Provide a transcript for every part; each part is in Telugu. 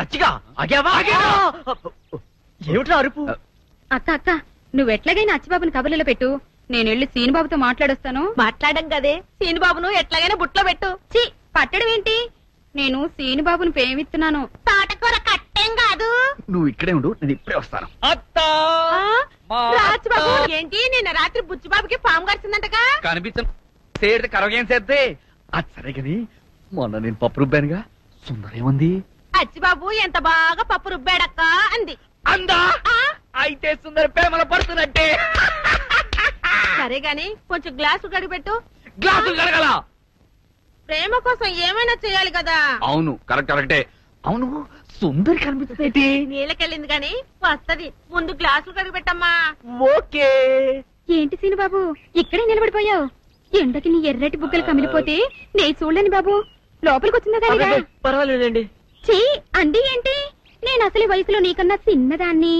అచ్చిగా ఏమిట్రా అరుపు? అక్క అక్క నువ్వెట్లాగైనా అచ్చిబాబుని కబుర్లలో పెట్టు, నేను వెళ్ళి సీనుబాబుతో మాట్లాడొస్తాను. మాట్లాడడం కదే సీనుబాబును ఎట్లాగైనా బుట్లో పెట్టు. చి పట్టడం ఏంటి, నేను సీనుబాబుని ప్రేమిస్తున్నాను. తోటకూర కట్టేం కాదు. నువ్వు ఇక్కడే ఉండు, నేను ఇప్పుడే వస్తాను. రాజుబాబు ఏంటి నిన్న రాత్రి బుచ్చిబాబుకి పాము కరిచిందంటగా? కనిపించే కరగేం చేద్దే. అది సరే గాని మొన్న నేను పప్పు రుబ్బానుగా, సుందరేముంది? అచ్చిబాబు ఎంత బాగా పప్పు రుబ్బాడక్క అంది. అందా? అయితే సుందర ప్రేమల పడుతున్నట్టే. సరే గాని కొంచెం గ్లాసు గడిపెట్టు. గ్లాసులు కడగల. ప్రేమ కోసం ఏమైనా చేయాలి కదా. అవును కరెక్టే. అవును సుందరి కనిపిస్తుంది. నీళ్ళకెళ్ళింది గాని వస్తది, ముందు గ్లాసులు కడిగిపెట్టమ్మా. ఓకే. ఏంటి సీనుబాబు ఇక్కడే నిలబడిపోయావు? ఎండకి నీ ఎర్రటి బుగ్గలు కమిలిపోతే నేను చూడలేని బాబు, లోపలికి వచ్చిందా? పర్వాలేదండి. చీ అండి ఏంటి, నేను అసలు వయసులో నీకన్నా చిన్నదాన్ని,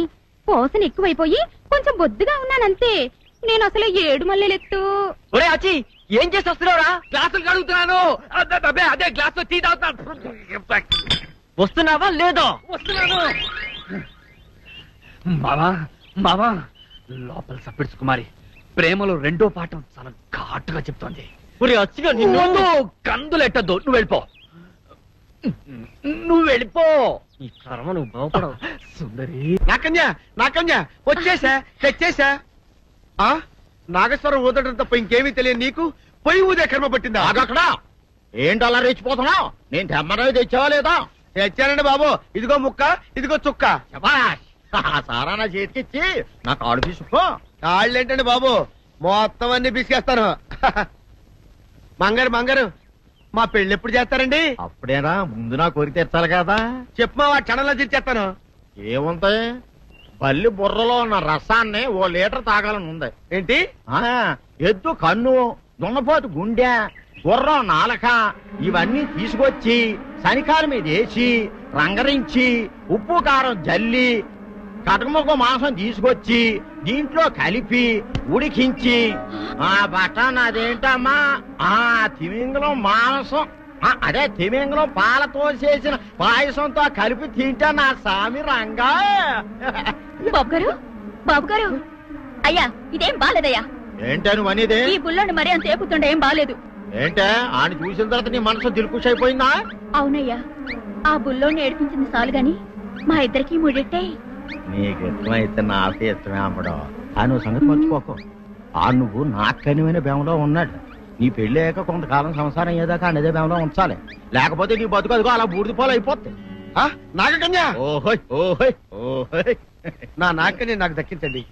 పోసన ఎక్కువైపోయి కొంచెం బొద్దుగా ఉన్నానంతే. నేను అసలు 7 మల్లెలెత్తు. ఒరే అచ్చి ఏం చేసి వస్తున్నావురా? గ్లాసులు కడుగుతున్నాను. అదే గ్లాస్ టీ తాగుతాను. వస్తున్నావా లేదో? వస్తున్నాను. మావా లోపల సప్పిడ్స్ కుమారి ప్రేమలో రెండో పాఠం చాలా ఘాటుగా చెప్తోంది. ఒరే అచ్చిగా నిన్ను కందులెట్టద్దు, నువ్వు వెళ్ళిపో. ఈ కర్మ నువ్వు బాగుపడవు. సుందరి నాకన్యా వచ్చేసా తెచ్చేసా. నాగేశ్వరం ఊదటం తప్ప ఇంకేమీ తెలియదు నీకు, పొయ్యి ఊదే కర్మ పట్టిందా? అక్కడ ఏంటి అలా రెచ్చిపోతున్నావు? నేను తెమ్మనవి తెచ్చావా లేదా? తెచ్చానండి బాబు, ఇదిగో ముక్క ఇదిగో చుక్క. శభాష్. ఆ సారా నా చేతికిచ్చి నా కాడు తీసుకో. కాళ్ళేంటండి బాబు, మొత్తం అన్ని పిసికేస్తాను. మంగారు మా పెళ్లి ఎప్పుడు చేస్తారండి? అప్పుడేనా, ముందు నా కోరిక తెచ్చాలి కదా. చెప్పు మా క్షణంలో తీర్చేస్తాను. ఏముంటాయి, బల్లి బుర్రలో ఉన్న రసాన్ని 1 లీటర్ తాగాలని ఉంది. ఏంటి? ఎద్దు కన్ను, దున్నపోతు గుండె, గుర్రం నాలక ఇవన్నీ తీసుకొచ్చి శనికాల మీద వేసి రంగరించి ఉప్పు కారం జల్లి కటకముక్క మాంసం తీసుకొచ్చి దీంట్లో కలిపి ఉడికించి బటన్ అదేంటమ్మా తిమింగలం మాంసం, అదే తిమింగలం పాలతో చేసిన పాయసంతో కలిపి తింటా నా సామి రంగా. బాబు గారు అయ్యా ఇదేం బాలేదయ్యా. ఏంటే నువ్వు అనేది? ఈ బుల్లోని మరీ అంత ఏపుతుండే ఏం బాలేదు. ఏంటే ఆయన చూసిన తర్వాత నీ మనసు దిల్కుష్ అయిపోయిందా? అవునయ్యా, ఆ బుల్లోని ఏడిపించింది చాలు గాని మా ఇద్దరికి ముడిట్టే. నీకు ఇష్టమైతే నాకే ఇష్టమే అమ్మడం. ఆ నువ్వు సంగతి మర్చిపోకు. ఆ నువ్వు నాకు కనివైన బేమలో ఉన్నాడు. నీ పెళ్లి అయ్యాక కొంతకాలం సంసారం ఏదాకా అదే బేమలో ఉంచాలి, లేకపోతే నీ బతుకు అదిగో అలా బూడిదిపోలు అయిపోద్ది. నాగకన్యా, ఓహోయ్ ఓహోయ్ ఓహోయ్. నా నాగకన్య నాకు దక్కించండి,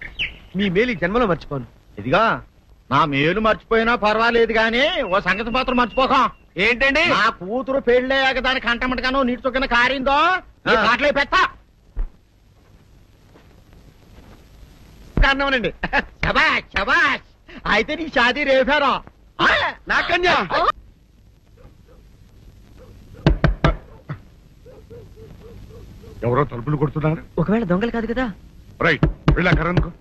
మీ మేలు ఈ జన్మలో మర్చిపోను. ఇదిగా నా మేలు మర్చిపోయినా పర్వాలేదు గాని ఓ సంగతి మాత్రం మర్చిపోక. ఏంటండి? నా కూతురు పెళ్ళయ్యాక దానికి కంటమటగానో నీటి చొక్కన కారిందో కాట్లే పెట్ట అన్నవనండి. శబాష్ శబాష్. అయితే నీ షాదీ రేపారా? నాకన్యా ఎవరో తలుపులు కొడుతున్నారు. ఒకవేళ దొంగలు కాదు కదా? రైట్, వెళ్ళాకరనుకో.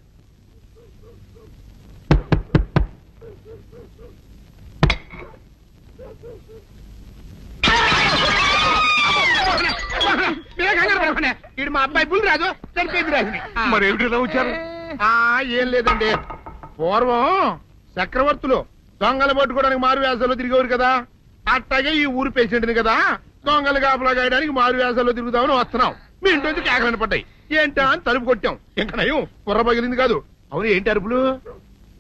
ఇది మా అబ్బాయి బుల్ రాజు చనిపోయింది రాజుని. మరి ఏమిటి ఇలా వచ్చారు? ఏం లేదండి, పూర్వం చక్రవర్తులు దొంగలు పట్టుకోవడానికి మారు వేసాల్లో తిరిగేవారు కదా, అట్టాగే ఈ ఊరు పేషెంట్ని కదా దొంగలు కాపలా గాయడానికి మారు వేసాల్లో తిరుగుదామని వస్తున్నాం. మీ ఇంటి నుంచి కేకలను పడ్డాయి. ఏంటా అని తలుపు కొట్టాం, ఇంకా నయం కుర్ర పగిలింది కాదు. అవును ఏంటి అరుపులు?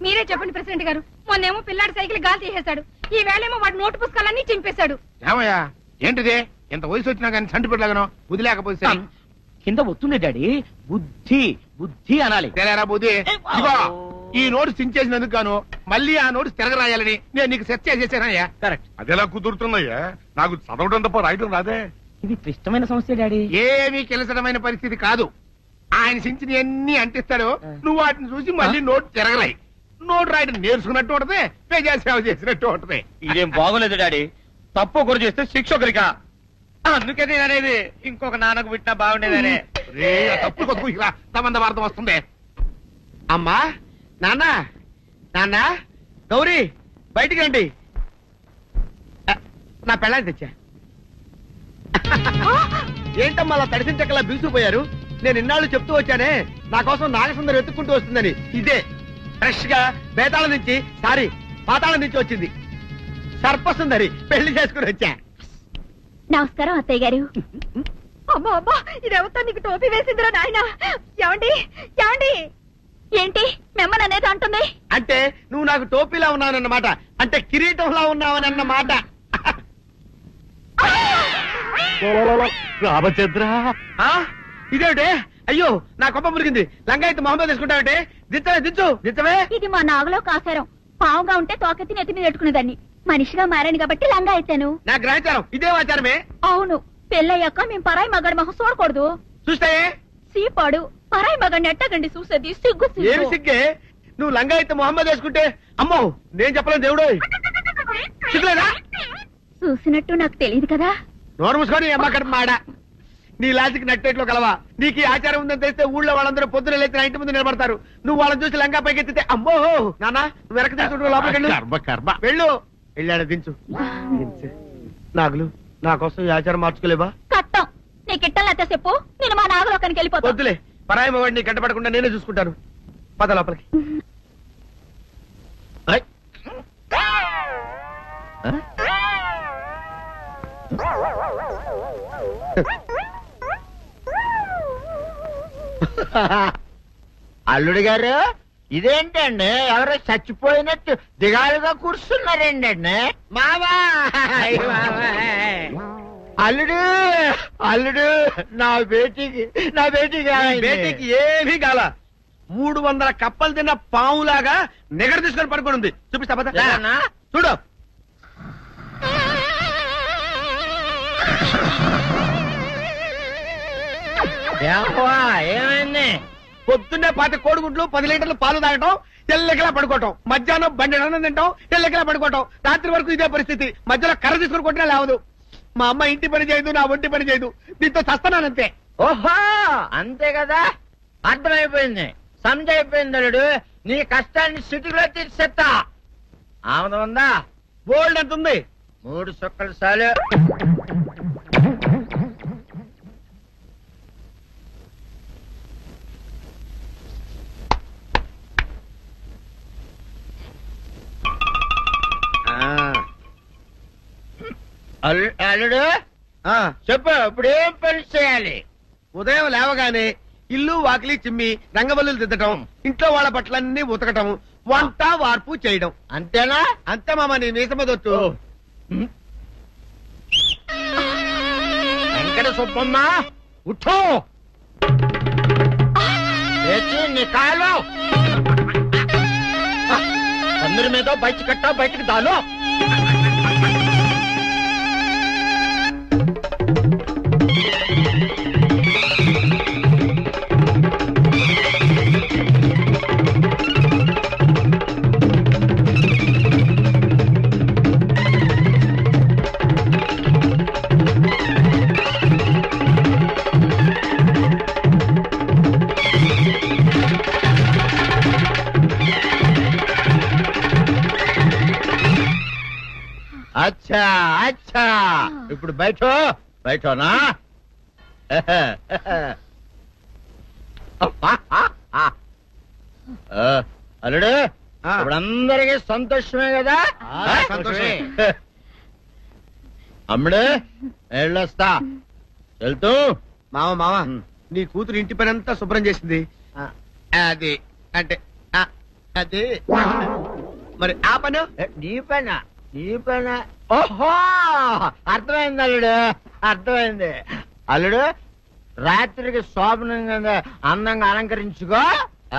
మీరే చెప్పండి ప్రెసిడెంట్ గారు. మొన్నేమో పిల్లాడి సైకిల్ గాలి తీసేశాడు, ఈ వేళేమో వాడి నోటు పుస్తకాలన్నీ చింపేశాడు. ఏమయ్యా ఏంటిదే, ఇంత వయసు వచ్చినా కానీ చంటి పెట్టలాగను వదిలేకపోతే కింద వస్తుండే డాడీ, బుద్ధి బుద్ధి అనాలి. తెలేరా బుద్ధి. ఇదిగో ఈ నోట్స్ చించేసినందుకు గాను మళ్ళీ ఆ నోట్స్ తిరగరాయాలని నేను నీకు సెట్ చేసేసానయ్యా. కరెక్ట్. అదెలా కుదురుతున్నాయ్యా? నాకు చదవడం తప్ప రాయడం రాదే. ఇది క్లిష్టమైన సమస్య డాడీ. ఏమీ కిలసడమైన పరిస్థితి కాదు. ఆయన చించిన ఎన్ని అంటిస్తాడు, నువ్వు వాటిని చూసి మళ్ళీ నోట్ తిరగరాయి. నోట్ రాయడం నేర్చుకున్నట్టు ఉంటది, ప్రజాసేవ చేసినట్టు ఉంటది. ఇదేం బాగోలేదు డాడీ. తప్పు ఒకరు చేస్తే శిక్ష ఒకరికా? అందుకే నేను అనేది ఇంకొక నాన్నకు పుట్టినా బాగుండేదనే. రే తప్పు కొద్దు ఇలా సంబంధ వార్తం వస్తుంది. అమ్మా నాన్న నాన్న గౌరీ బయటికి రండి. నా పెళ్ళాన్ని తెచ్చా. ఏంటమ్మా అలా తడిసిన చెక్కలా బిగుసిపోయారు? నేను ఇన్నాళ్ళు చెప్తూ వచ్చానే నా కోసం నాగసుందరం వెతుక్కుంటూ వస్తుందని. ఇదే ఫ్రెష్ గా బేతాళం నుంచి పాతాళం నుంచి వచ్చింది సర్పసుందరి. పెళ్లి చేసుకుని వచ్చా. నమస్కారం అత్తయ్య గారు. అమ్మా అమ్మా, ఇదేవతో నీకు టోపీ వేసిందిరా నాయన. ఏమండి ఏమండి, ఏంటి మిమ్మల్ని అనేది అంటుంది? అంటే నువ్వు నాకు టోపీలా ఉన్నావన్నమాట, అంటే కిరీటంలా ఉన్నావనన్నమాట. రామచంద్ర, ఇదేమిటే? అయ్యో నా కొప్ప మురిగింది. లంగా అయితే మొహమ్మద్ తీసుకుంటావంటే దించవే. ఇది మా నాగులో కాసారం. పావుగా ఉంటే తోకెత్తి నెత్తి మీద పెట్టుకునేదాన్ని. మనిషిగా మారాను కాబట్టి లంగా అయితాను. నా గ్రహచారం ఇదే ఆచారమే. అవును, పెళ్ళయ్యాక మేము పరాయి మగాడి మొహం చూడకూడదు. చూస్తాయే సీపాడు పరాయి మగాడిని ఎట్టగండి చూసేది. సిగ్గు ఏమి సిగ్గే? నువ్వు లంగా అయితే మొహమ్మద్ వేసుకుంటే అమ్మో నేను చెప్పలేను దేవుడు. సిగ్గులేదా? చూసినట్టు నాకు తెలియదు కదా. నోరు మూసుకొని అమ్మ కడుపు మాడ. నీ లాజిక్ నట్టేట్లో కలవా? నీకు ఈ ఆచారం ఉందని తెలిస్తే ఊళ్ళో వాళ్ళందరూ పొద్దున లేచి నా ఇంటి ముందు నిలబడతారు. నువ్వు వాళ్ళని చూసి లంగా పైకి ఎత్తితే అమ్మో నాన్న నువ్వు వెనక తీసుకుంటూ లోపలికి వెళ్ళు. వెళ్ళాడు దించు. నాగులు నా కోసం ఈ ఆచారం మార్చుకోలేవా? కట్టం నీకు ఇట్టలేతే చెప్పు, నేను మా నాగలోకానికి వెళ్ళిపోతా. వద్దులే, పరాయి మగవాడిని కంటపడకుండా నేనే చూసుకుంటాను. పద లోపలికి. అల్లుడు గారు, ఇదేంటండి ఎవరో చచ్చిపోయినట్టు దిగాలుగా కూర్చున్నారేంటండి? మావా అల్లుడు అల్లుడు, నా బేటీకి బేటీకి ఏమీ కాల. 300 కప్పలు తిన్న పావులాగా నిగడ తీసుకొని పడుకొని ఉంది. చూపిస్తా పద. ఏమన్నా? చూడు. ఏమైంది? పొద్దున్నే 10 కోడిగుడ్లు 10 లీటర్లు పాలు తాగటం, తెల్లకిలా పడుకోవటం. మధ్యాహ్నం బండి అన్నం తింటాం, తెల్లకిలా పడుకోవటం. రాత్రి వరకు ఇదే పరిస్థితి. మధ్యలో కర్ర తీసుకుని కొట్టినా లేవదు. మా అమ్మ ఇంటి పని చేయదు, నా ఒంటి పని చేయదు. దీంతో చస్తున్నానంతే. ఓహో, అంతే కదా, అర్థమైపోయింది, సమజైపోయింది. అల్లుడు, నీ కష్టాన్ని సిటీలో తీర్చేస్తా. ఆమె ఉందా? బోల్డ్ ఎంత ఉంది? 3 సుక్కలు చాలు. అల్లుడు చెప్పు, ఇప్పుడు ఏం పని చేయాలి? ఉదయం లేవగానే ఇల్లు వాకిలి చిమ్మి రంగవల్లులు దిద్దటం, ఇంట్లో వాళ్ళ బట్టలన్నీ ఉతకటం, వంట వార్పు చేయడం. అంతేనా? అంతే మామ, నీ మీసమదొట్టు. వెంకట సుబ్బమ్మ, ఉఠో, లేచి నీ కాలు అందరి మీద బయట కట్ట, బయటకు దాలో. అచ్చా అచ్చా, ఇప్పుడు బయటనా? అల్లుడు, ఇప్పుడు అందరికీ సంతోషమే కదా? సంతోషమే. అమ్ముడు, వెళ్ళొస్తా. వెళ్తూ మామ నీ కూతురు ఇంటి పని అంతా శుభ్రం చేసింది. అది అంటే అది మరి ఆ పను నీ పైన. ఓహో, అర్థమైంది అల్లుడు, అర్థమైంది. అల్లుడు, రాత్రికి శోభనంగా అందంగా అలంకరించుకో,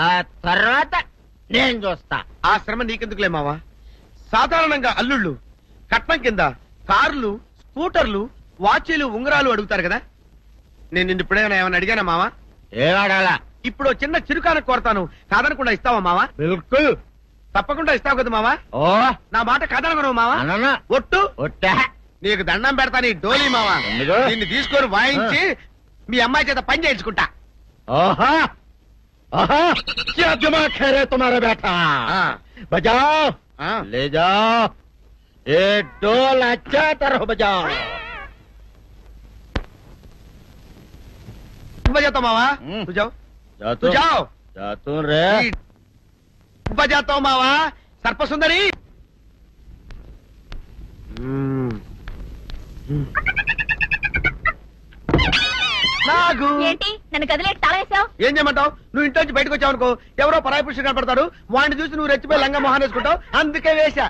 ఆ తర్వాత నేను చూస్తా. ఆ శ్రమ నీకెందుకులే మావా. సాధారణంగా అల్లుళ్ళు కట్నం కింద కార్లు, స్కూటర్లు, వాచీలు, ఉంగరాలు అడుగుతారు కదా. నేను నిన్ను ఇప్పుడేమైనా ఏమైనా అడిగానా మావా? ఏవాడాలా? ఇప్పుడు చిన్న చిరుకాన కోరతాను, కాదనకుండా ఇస్తావా మావా? బిల్కుల్ తప్పకుండా ఇస్తావు కదా మావా? ఓ, నా మాట కాదనగను మావా. అననా? ఒట్టు ఒట్టా. నీకు దండం పెడతా నీ డోలీ మావా. ఎందుకు? దీన్ని తీసుకొని వాయించి మీ అమ్మాయి చేత పని చేయించుకుంటా. ఓహో ఓహో, क्या दिमाग है रे तुम्हारा बेटा? बजाओ, ले जाओ, ये ढोल अच्छा तरह बजाओ. बजाता मावा तू जाओ तू जाओ जातो रे बजाता हूँ मावा सर्प सुंदरी నాగు ఏంటి నన్ను గదిలేటి తాళేసావు? ఏం చేయమంటావు? నువ్వు ఇంటి నుంచి బయటకు వచ్చావు అనుకో, ఎవరో పరాయి పురుషుడు కనపడతాడు, వాడిని చూసి నువ్వు రెచ్చిపోయి లంగా మొహాన్ వేసుకుంటావు, అందుకే వేశా.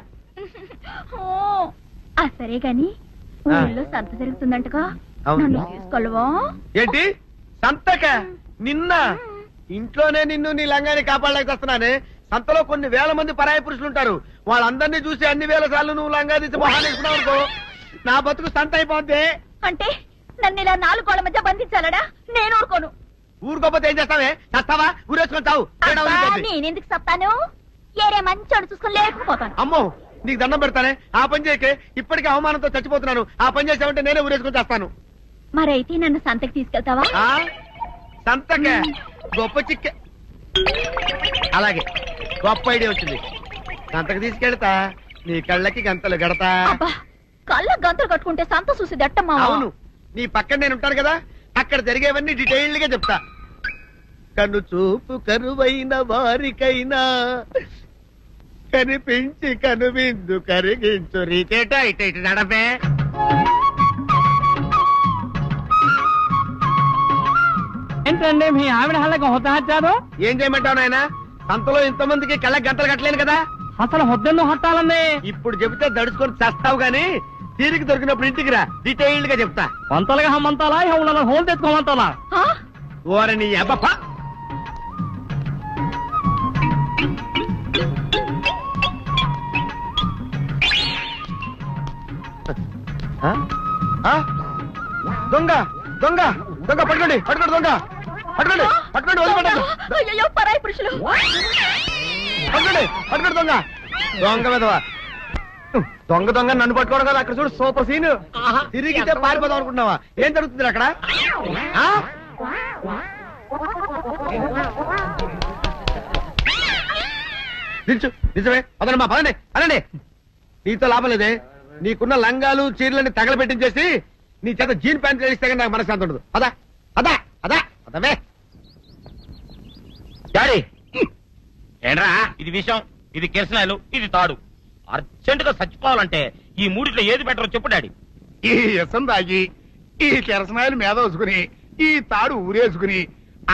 సరే గాని ఊళ్ళో సంత జరుగుతుందంటగా, నన్ను తీసుకెళ్ళవా? ఏంటి సంతక? నిన్న ఇంట్లోనే నిన్ను నీ లంగాన్ని కాపాడలేక వస్తున్నానే. సంతలో కొన్ని వేల మంది పరాయి పురుషులు ఉంటారు, వాళ్ళందరినీ చూసి అన్ని వేల సార్లు నువ్వు లంగా తీసి మొహాన్ వేసుకున్నావు అనుకో, నా బతుకు సంత అయిపోద్ది. అంటే నన్ను ఇలా 4 గోళ్ల మధ్య బంధించాలడా? నేను ఊరుకోను. ఊరుకోపోతే ఏం చేస్తావే? చస్తావా? ఊరేసుకొని చావు. నేనెందుకు చెప్తాను? ఏరే మంచోడు చూసుకుని లేకపోతాను. అమ్మో నీకు దండం పెడతానే, ఆ పని చేయకే. ఇప్పటికే అవమానంతో చచ్చిపోతున్నాను, ఆ పని చేసావంటే నేనే ఊరేసుకొని చేస్తాను. మరైతే నన్ను సంతకి తీసుకెళ్తావా? సంతకే గొప్ప చిక్కే. అలాగే గొప్ప ఐడియా వచ్చింది. సంతకు తీసుకెళ్తా, నీ కళ్ళకి గంతలు గడతా. అబ్బా, కళ్ళ గంతలు కట్టుకుంటే సంత చూసి దట్టమ్మా. అవును, నీ పక్కన నేను ఉంటాను కదా, అక్కడ జరిగేవన్నీ డీటెయిల్డ్ గా చెప్తా. కను చూపు కరువైన వారికైనా కనిపించి కనువిందు కరిగించు రీతేట ఇట ఇటు నడపే. ఏంటండి మీ ఆవిడ హళ్ళకి హొత్తహచ్చారు? ఏం చేయమంటావు నాయన? సంతలో ఇంతమందికి కళ్ళకి గంటలు కట్టలేను కదా. అసలు హొద్దెందుకు హత్తాలండి? ఇప్పుడు చెబితే దడుచుకొని చేస్తావు గాని, తీరికి దొరికినప్పుడు ఇంటికి రా, డీటెయిల్డ్ గా చెప్తా. వంతలుగా హమ్మంతాలా ఇవాళ హోల్ తెచ్చుకోమంతాలా? ఓరని అబ్బప్ప. దొంగ దొంగ దొంగ పట్టుకోండి పట్టుకోండి దొంగ పట్టుకోండి పట్టుకోండి వదిలిపెట్టండి. అయ్యో, పరాయి పురుషులు. పట్టుకోండి పట్టుకోండి దొంగ దొంగ విధవా. దొంగ దొంగ నన్ను పట్టుకోవడం కదా. అక్కడ చూడు సూపర్ సీన్. తిరిగితే పారిపోదాం అనుకుంటున్నావా? ఏం జరుగుతుంది అక్కడ? నిజమే. పదండి మా పదండి అనండి. నీతో లాభం లేదే. నీకున్న లంగాలు చీరలని తగలబెట్టించేసి నీ చేత జీన్ ప్యాంట్ వేస్తే నాకు మనశ్శాంతి ఉండదు. అదా అదా అదా అదవే డాడీ. ఏంట్రా ఇది విషయం, ఇది కిరసనాయలు, ఇది తాడు. అర్జెంట్ గా చచ్చిపోవాలంటే ఈ మూడిట్లో ఏది బెటర్ చెప్పు డాడీ. ఈ ఇసం తాగి, ఈ కిరసనాయలు మీద వేసుకుని, ఈ తాడు ఊరేసుకుని,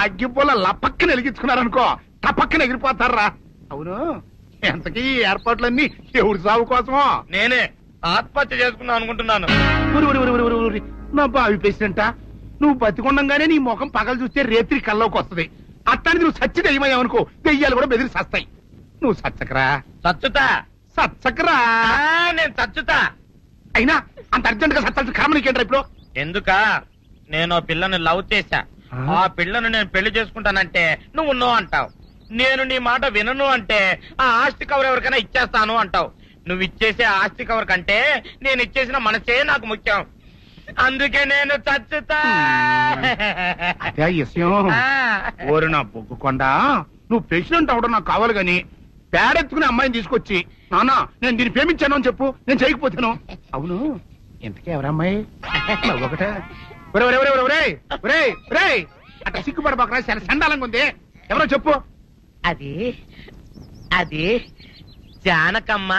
అగ్గిపుల్ల లపక్కన వెలిగించుకున్నారనుకో, టపక్కన ఎగిరిపోతారా. అవును, ఎంతకీ ఈ ఏర్పాట్లన్నీ ఎవరి సాగు కోసమో? నేనే ఆత్మహత్య చేసుకుందాం అనుకుంటున్నాను. నా బావి పేసినంట, నువ్వు బతికొండంగానే నీ ముఖం పగలు చూస్తే రేత్రి కల్లోకి వస్తుంది. అట్టానికి నువ్వు సచ్చి దెయ్యమయ్యావనుకో, దెయ్యాలు కూడా బెదిరి సస్తాయి. నువ్వు సచ్చకరా చచ్చుతా. సచ్చకరా. నేను చచ్చుతా. అయినా అంత అర్జెంట్ గా సత్తాల్సిన కర్మ నీకేంట్రా ఇప్పుడు? ఎందుక? నేను ఆ పిల్లని లవ్ చేశా. ఆ పిల్లను నేను పెళ్లి చేసుకుంటానంటే నువ్వు నో అంటావు. నేను నీ మాట వినను అంటే ఆ ఆస్తి కవర్ ఎవరికైనా ఇచ్చేస్తాను అంటావు. నువ్వు ఇచ్చేసే ఆస్తి కవర్ కంటే నేను ఇచ్చేసిన మనసే నాకు ముఖ్యం. అందుకే నేను చచ్చుతా. అదే విషయం. ఓరు నా బొగ్గుకొండ, నువ్వు ప్రెసిడెంట్ అవడం నాకు కావాలి గాని, పేడెత్తుకునే అమ్మాయిని తీసుకొచ్చి నానా నేను దీన్ని ప్రేమించాను అని చెప్పు, నేను చేయకపోతాను. అవును, ఎంతకే ఎవరమ్మాయి? ఒకటే అట్లా సిగ్గుపడబాకరా, చాలా సండాలంగా ఉంది. ఎవరో చెప్పు. అది అది జానకమ్మ.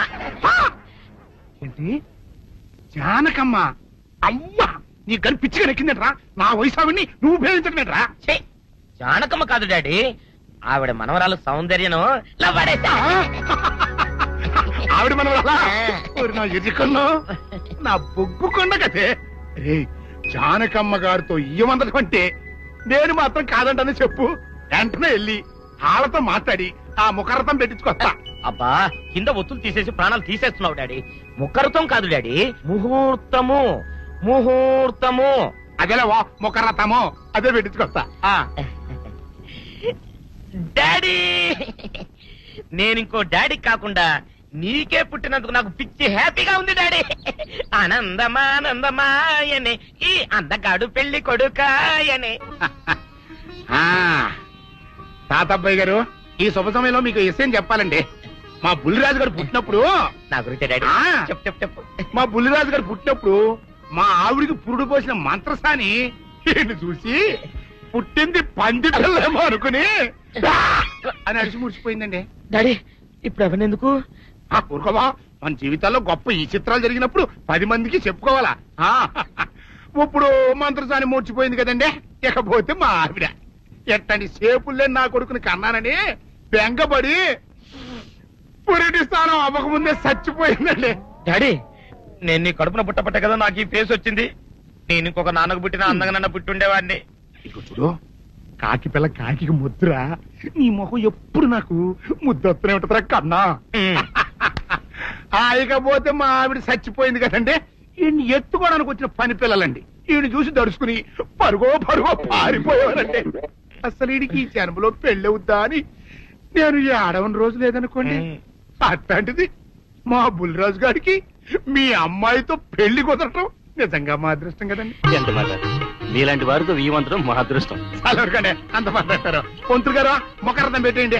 ఏంటి జానకమ్మ? అమ్మా, నీ గని పిచ్చిగా నెక్కిందట్రా. నా వయసావిని నువ్వు ప్రేమించటమేట్రా? జానకమ్మ కాదు డాడీ, ఆవిడ మనవరాలు సౌందర్యను ఆవిడ మనవరాలా? నా ఎదుకల్లో నా బొగ్గుకొండ కదే. రే, జానకమ్మ గారితో ఇయ్యమందడం అంటే నేను మాత్రం కాదంటని చెప్పు. వెంటనే వెళ్ళి వాళ్ళతో మాట్లాడి ఆ ముఖరథం పెట్టించుకొస్తా. అబ్బా, కింద ఒత్తులు తీసేసి ప్రాణాలు తీసేస్తున్నావు డాడీ. ముఖరథం కాదు డాడీ, ముహూర్తము. ముహూర్తము అదేలా ముఖరథము, అదే పెట్టించుకొస్తా. డాడీ, నేను ఇంకో డాడీ కాకుండా నీకే పుట్టినందుకు నాకు పిచ్చి హ్యాపీగా ఉంది డాడీ. ఆనందమానందమాయనే ఈ అందగాడు పెళ్లి కొడుకాయనే. తాతబ్బాయి గారు, ఈ శుభ సమయంలో మీకు విషయం చెప్పాలండి. మా బుల్లిరాజు గారు పుట్టినప్పుడు, నా గురించి డాడీ చెప్పు చెప్పు చెప్పు. మా బుల్లిరాజు గారు పుట్టినప్పుడు మా ఆవిడికి పురుడు పోసిన మంత్రసాని ఈయన్ని చూసి పుట్టింది పంది పిల్లేమో అనుకుని "ఆ!" అని అడిచి ముడిచిపోయిందండి. డాడీ ఇప్పుడు అవన్నెందుకు? ఆ ఊరుకోవా, మన జీవితాల్లో గొప్ప ఈ చిత్రాలు జరిగినప్పుడు 10 మందికి చెప్పుకోవాలా. ఆ, ఇప్పుడు మంత్రసాని మూర్చిపోయింది కదండి. ఇకపోతే మా ఆవిడ ఎట్టండి సేపుల్లే నా కొడుకుని కన్నానని బెంగపడి పురిటి స్థానం అవ్వకముందే చచ్చిపోయిందండి. డాడీ నేను నీ కడుపున పుట్టపట్ట కదా నాకు ఈ ఫేస్ వచ్చింది. నేను ఇంకొక నాన్నకు పుట్టిన అందంగా నన్ను పుట్టుండేవాడిని. ఇక చూడు, కాకి పిల్ల కాకి ముద్దురా, నీ మొహం ఎప్పుడు నాకు ముద్దొత్తనే ఉంటుందిరా కన్నా. ఇకపోతే మా ఆవిడ చచ్చిపోయింది కదండి. ఈయన్ని ఎత్తుకోవడానికి వచ్చిన పని పిల్లలండి. ఈయన చూసి దడుచుకుని పరుగో పారిపోయేవారండి. అసలు ఈడికి ఈ జన్మలో పెళ్ళవుద్దా అని నేను ఈ ఆడవని రోజు లేదనుకోండి. అట్లాంటిది మా బుల్లిరాజు గారికి మీ అమ్మాయితో పెళ్లి కుదరటం నిజంగా మా అదృష్టం కదండి. ఎంత మాట, మీలాంటి వారితో వీమంతరం మా అదృష్టం. అలాగనే అంత మాట్లాడతారు. పొంతులు గారు మొకరదం పెట్టేయండి.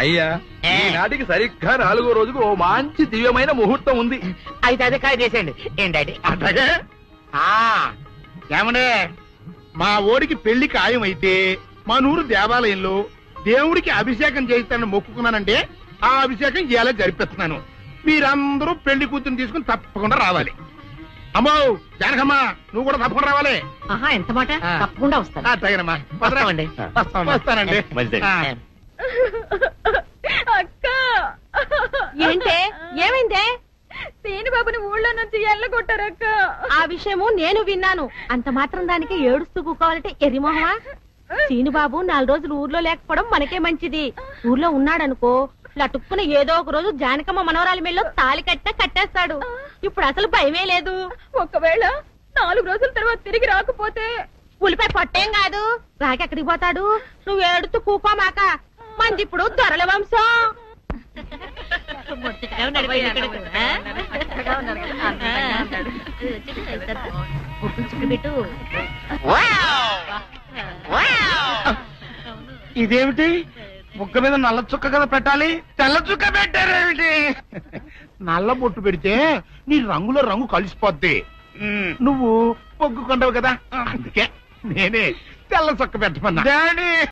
అయ్యా ఈనాటికి సరిగ్గా 4వ రోజుకు ఓ మంచి దివ్యమైన ముహూర్తం ఉంది. అయితే అదే కాయ చేసేయండి. ఏం డాడీ? అట్లాగే ఏమనే, మా ఓడికి పెళ్లి ఖాయమైతే మా నూరు దేవాలయంలో దేవుడికి అభిషేకం చేయిస్తానని మొక్కుకున్నానంటే ఆ అభిషేకం ఇలా జరిపిస్తున్నాను. మీరందరూ పెళ్లి కూతురు తీసుకుని తప్పకుండా రావాలి. అమ్మో జానకమ్మా, నువ్వు కూడా తప్పకుండా రావాలి. ఆహా ఎంత మాట, తప్పకుండా వస్తాను. అట్లాగేనమ్మా, వస్తామండి. వస్తానండి. అక్క ఏంటే ఏమైందే? సీని బాబుని ఊళ్ళో నుంచి ఎల్లగొట్టారక్క. ఆ విషయము నేను విన్నాను. అంత మాత్రం దానికి ఏడుస్తూ కూకోవాలంటే ఎరిమోహమా? సీనుబాబు 4 రోజులు ఊర్లో లేకపోవడం మనకే మంచిది. ఊర్లో ఉన్నాడనుకో లటుక్కున ఏదో ఒక రోజు జానకమ్మ మనవరాలి మెల్లో తాళి కట్టేస్తాడు. ఇప్పుడు అసలు భయమే లేదు. ఒకవేళ 4 రోజుల తర్వాత తిరిగి రాకపోతే ఉలిపై పొట్టేం కాదు, రాక ఎక్కడికి పోతాడు? నువ్వు ఏడుతూ కూకోమాక, మంది ఇప్పుడు దొరల వంశం. ఇదేమిటి? ముక్క మీద నల్ల చుక్క కదా పెట్టాలి, తెల్ల చుక్క పెట్టారేమిటి? నల్ల బొట్టు పెడితే నీ రంగులో రంగు కలిసిపోద్ది. నువ్వు పొగ్గుకుంటావు కదా, అందుకే నేనే తెల్ల చొక్క పెట్టమన్నా. డాడీ